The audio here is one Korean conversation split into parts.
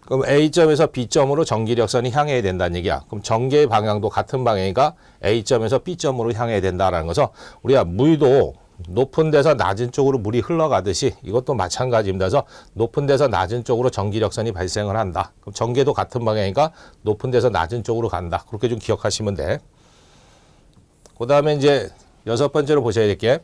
그럼 A점에서 B점으로 전기력선이 향해야 된다는 얘기야. 그럼 전개의 방향도 같은 방향이니까 A점에서 B점으로 향해야 된다라는 거죠. 우리가 물도 높은 데서 낮은 쪽으로 물이 흘러가듯이 이것도 마찬가지입니다. 그래서 높은 데서 낮은 쪽으로 전기력선이 발생을 한다. 그럼 전개도 같은 방향이니까 높은 데서 낮은 쪽으로 간다. 그렇게 좀 기억하시면 돼. 그 다음에 이제 6번째로 보셔야 될 게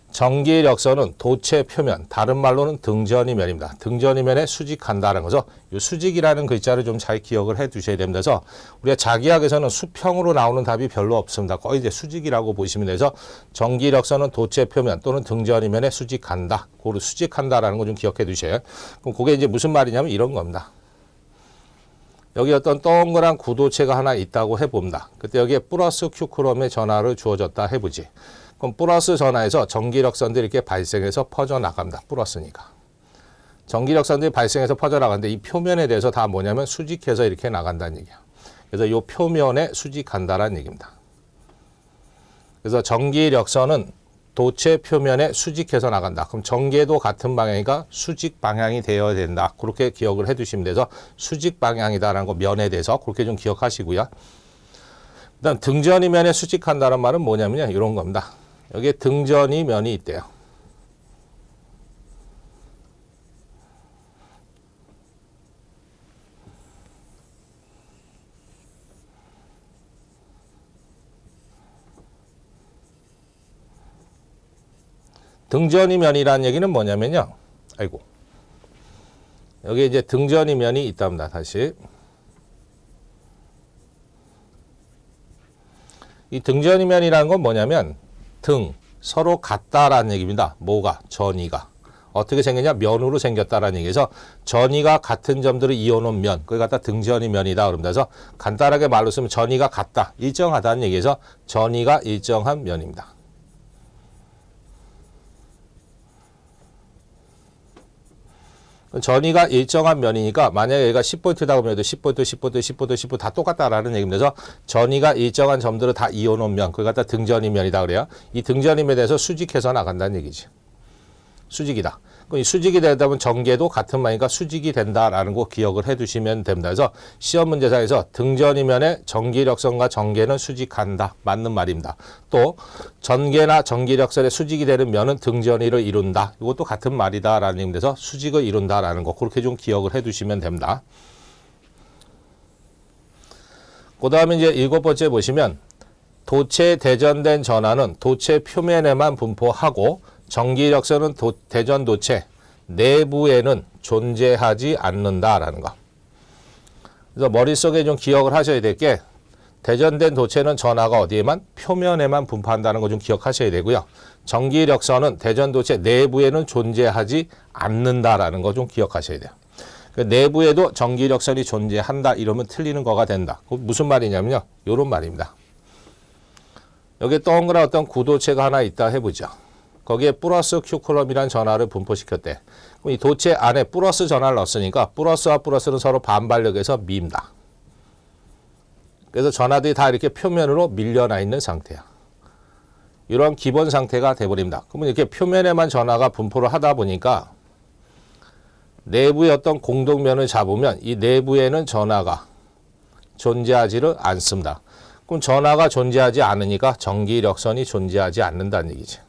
전기력선은 도체 표면, 다른 말로는 등전이면입니다. 등전이면에 수직한다는 거죠. 이 수직이라는 글자를 좀 잘 기억을 해 두셔야 됩니다. 그래서 우리가 자기학에서는 수평으로 나오는 답이 별로 없습니다. 거의 이제 수직이라고 보시면 돼서 전기력선은 도체 표면 또는 등전이면에 수직한다. 고를 수직한다라는 거 좀 기억해 두셔요. 그럼 그게 이제 무슨 말이냐면 이런 겁니다. 여기 어떤 동그란 구도체가 하나 있다고 해봅니다. 그때 여기에 플러스 Q쿨럼의 전하를 주어졌다 해보지. 그럼 플러스 전하에서 전기력선들이 이렇게 발생해서 퍼져나갑니다. 플러스니까. 전기력선들이 발생해서 퍼져나가는데 이 표면에 대해서 다 뭐냐면 수직해서 이렇게 나간다는 얘기야. 그래서 이 표면에 수직한다라는 얘기입니다. 그래서 전기력선은 도체 표면에 수직해서 나간다. 그럼 전개도 같은 방향이니까 수직 방향이 되어야 된다. 그렇게 기억을 해두시면 돼서 수직 방향이다라는 거 면에 대해서 그렇게 좀 기억하시고요. 일단 등전이 면에 수직한다는 말은 뭐냐면요. 이런 겁니다. 여기에 등전이 면이 있대요. 등전이 면이라는 얘기는 뭐냐면요. 아이고. 여기 이제 등전이 면이 있답니다. 다시. 이 등전이 면이라는 건 뭐냐면 등, 서로 같다라는 얘기입니다. 뭐가? 전이가. 어떻게 생겼냐? 면으로 생겼다라는 얘기에서 전이가 같은 점들을 이어놓은 면, 그걸 갖다 등전이 면이다 그럽니다. 그래서 간단하게 말로 쓰면 전이가 같다, 일정하다는 얘기에서 전이가 일정한 면입니다. 전이가 일정한 면이니까 만약에 얘가 10V다 그러면 10V, 10V, 10V, 10V 다 똑같다라는 얘기입니다. 그래서 전이가 일정한 점들을 다 이어놓은 면, 그걸 갖다 등전이면이다 그래요. 이 등전이면에 대해서 수직해서 나간다는 얘기지. 수직이다. 그럼 이 수직이 되다 보면 전개도 같은 말이니까 수직이 된다라는 거 기억을 해두시면 됩니다. 그래서 시험 문제상에서 등전이면에 전기력선과 전개는 수직한다. 맞는 말입니다. 또 전개나 전기력선의 수직이 되는 면은 등전이를 이룬다. 이것도 같은 말이다라는 의미에서 수직을 이룬다라는 거 그렇게 좀 기억을 해두시면 됩니다. 그 다음에 이제 7번째 보시면 도체 대전된 전하는 도체 표면에만 분포하고 전기력선은 대전 도체 내부에는 존재하지 않는다라는 거. 그래서 머릿속에 좀 기억을 하셔야 될 게 대전된 도체는 전하가 어디에만? 표면에만 분포한다는 거 좀 기억하셔야 되고요. 전기력선은 대전 도체 내부에는 존재하지 않는다라는 거 좀 기억하셔야 돼요. 그 내부에도 전기력선이 존재한다 이러면 틀리는 거가 된다. 무슨 말이냐면요. 이런 말입니다. 여기 동그란 어떤 구도체가 하나 있다 해보죠. 거기에 플러스 Q쿨럼이라는 전하를 분포시켰대. 그럼 이 도체 안에 플러스 전하를 넣었으니까 플러스와 플러스는 서로 반발력에서 미입니다. 그래서 전하들이 다 이렇게 표면으로 밀려나 있는 상태야. 이런 기본 상태가 돼버립니다. 그러면 이렇게 표면에만 전하가 분포를 하다 보니까 내부의 어떤 공동면을 잡으면 이 내부에는 전하가 존재하지를 않습니다. 그럼 전하가 존재하지 않으니까 전기력선이 존재하지 않는다는 얘기지.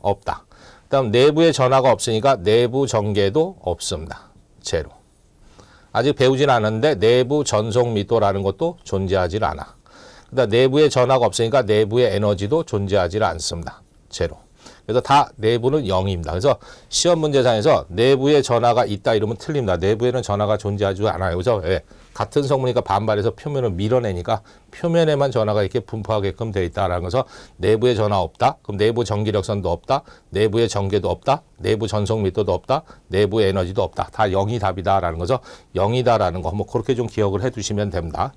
없다. 그 다음 내부에 전하가 없으니까 내부 전개도 없습니다. 제로. 아직 배우진 않았는데 내부 전속密도라는 것도 존재하지 않아. 그 다음 내부에 전하가 없으니까 내부의 에너지도 존재하지 않습니다. 제로. 그래서 다 내부는 0입니다. 그래서 시험 문제상에서 내부에 전하가 있다 이러면 틀립니다. 내부에는 전하가 존재하지 않아요. 그죠? 왜? 같은 성분이니까 반발해서 표면을 밀어내니까 표면에만 전하가 이렇게 분포하게끔 되어 있다라는 것은 내부에 전하 없다. 그럼 내부 전기력선도 없다. 내부의 전개도 없다. 내부 전속密도도 없다. 내부의 에너지도 없다. 다 0이 답이다라는 거죠. 0이다라는 거 뭐 그렇게 좀 기억을 해 두시면 됩니다.